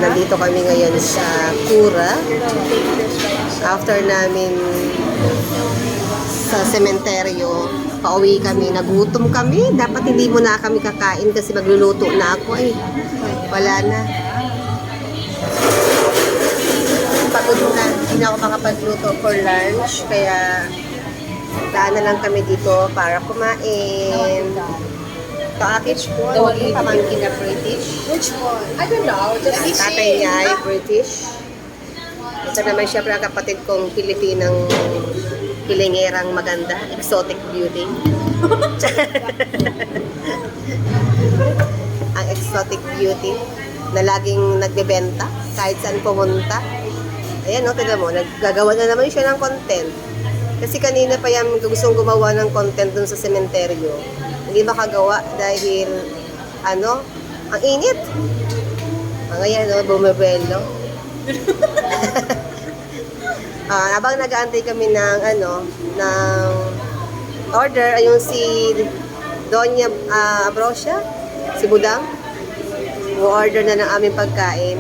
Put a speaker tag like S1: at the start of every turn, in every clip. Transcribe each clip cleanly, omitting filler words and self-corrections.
S1: nandito kami ngayon sa Cura. After namin sa sementeryo, pauwi kami, nagutom kami. Dapat hindi mo na kami kakain kasi magluluto na ako. Ay, wala na. Pagod na. Hindi na ako makapagluto for lunch. Kaya daan na lang kami dito para kumain. Ito aking pogi, pamangkin na British.
S2: Which one? I don't know. Just
S1: Ang tatay niya ay British. Ito naman siya ang kapatid kong Pilipinang hilingerang maganda, exotic beauty. Ang exotic beauty na laging nagbebenta kahit saan pumunta. Ayan, no, tignan mo, naggagawa na naman siya ng content. Kasi kanina pa yan gustong gumawa ng content dun sa sementeryo. Hindi makagawa dahil, ano, ang init. Ngayon, no, bumibelo. Habang nag-aantay kami ng, ano, ng order, ayun si Doña Abrosia, si Budang, order na ng aming pagkain.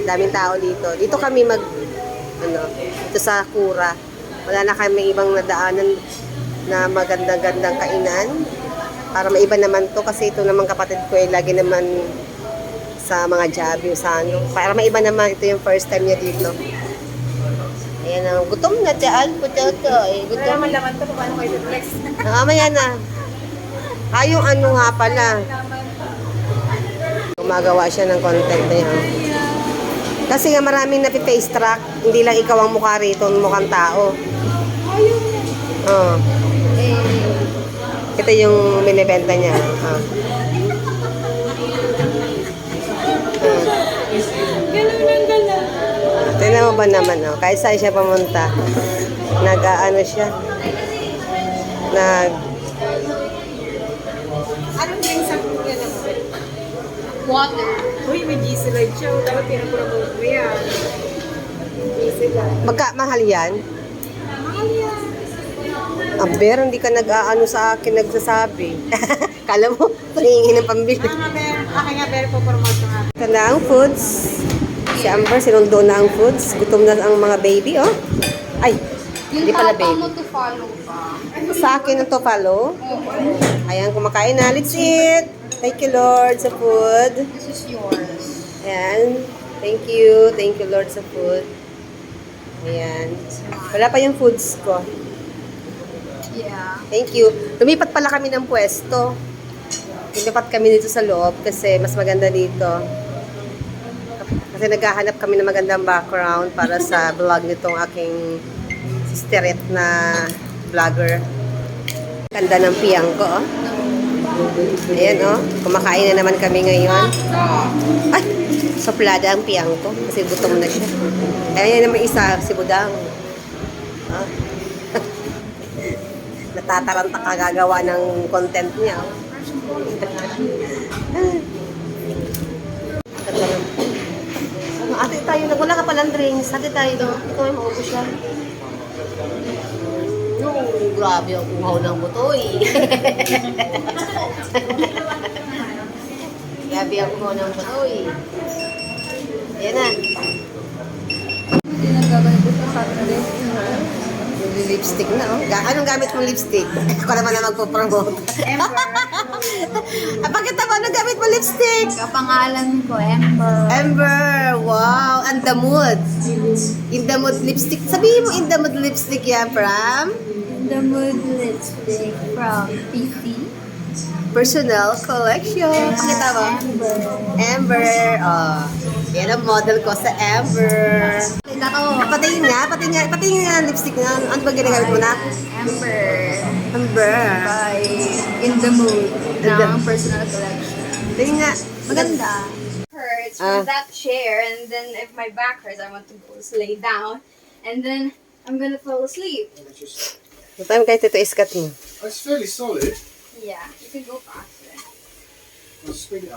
S1: Daming tao dito. Dito kami dito sa Cura. Wala na kami ibang nadaanan na magandang-gandang kainan. Para maiba naman to kasi ito naman kapatid ko ay lagi naman sa mga job yung sa ano. Para maiba naman, ito yung first time niya dito. Ayan na, gutom na dyan po dito. Gutom.
S2: wala man laman to. Paano kayo flex?
S1: Mamaya na. Yung ano nga pala. Gumagawa siya ng content na yan. Kasi nga maraming napipaste track. Hindi lang ikaw ang mukha rito, mukhang tao. Oh. Ito yung binibenta niya. Tignan mo ba naman, oh, kahit saan siya pumunta, nag-ano siya,
S2: Anong drink sa kuya naman?
S3: Water.
S2: Uy, may GC light siya. Dapat pinapromote mo yan. GC light.
S1: mahal yan?
S2: Mahal yan.
S1: Aber, hindi ka nag-aano sa akin, nagsasabi. Kala mo, pahingi ng pambili.
S2: Aking nga, very po promote ng akin.
S1: Ito na ang foods. Si Amber, sinundo na ang foods. Gutom na ang mga baby, oh. Ay, hindi pala baby.
S3: Mo to follow pa.
S1: Sa akin ang to follow. Ayan, kumakain na. Let's eat. Thank you, Lord, sa food.
S3: This is yours.
S1: Ayan. Thank you. Thank you, Lord, sa food. Ayan. Wala pa yung foods ko.
S3: Yeah.
S1: Thank you. Lumipat pala kami ng pwesto. Lumipat kami dito sa loob kasi mas maganda dito. Kasi naghahanap kami ng magandang background para sa vlog nitong aking sisterette na vlogger. Ganda ng piyang ko, oh. Ayan, oh. Kumakain na naman kami ngayon. Ay! Soplada ang piyang ko kasi gutom na siya. Ayan naman isa, si Budang. Ah. Natataranta kagagawa ng content niya. Ate tayo, wala ka palang drinks. Ate tayo doon. Ito ay maupo siya. Grabe ang uhaw ng butoy. Grabe ang uhaw ng butoy. Ayan na.
S3: Hindi nang gaganito sa Saturday.
S1: Lipstick na, oh. Anong gamit mong lipstick? Ako naman na magpo-promote.
S3: Ember.
S1: Bakit naman anong gamit mo lipstick?
S3: Kapangalan ko, Ember.
S1: Ember! Wow! And the mood. In the mood lipstick. Sabihin mo in the mood lipstick yan, from?
S3: In the Mood lipstick from PC.
S1: Personal collection. Pakita mo.
S3: Ember.
S1: Ember. Oh. Yan ang model ko sa Ember.
S3: Kita ko.
S1: Patingin nga ang lipstick na. Ano ba ginagamit mo na?
S3: Ember.
S1: Ember.
S3: By In the Mood.
S1: In the-
S3: Ng personal collection.
S1: Tingin nga.
S3: Maganda. Hurts
S1: Ah.
S3: from that chair, and then if my back hurts, I want to go lay down, and then I'm gonna fall asleep.
S1: Time kahit ito iskat mo.
S4: It's fairly solid.
S3: Yeah, you can go faster.
S4: I'll spin it up.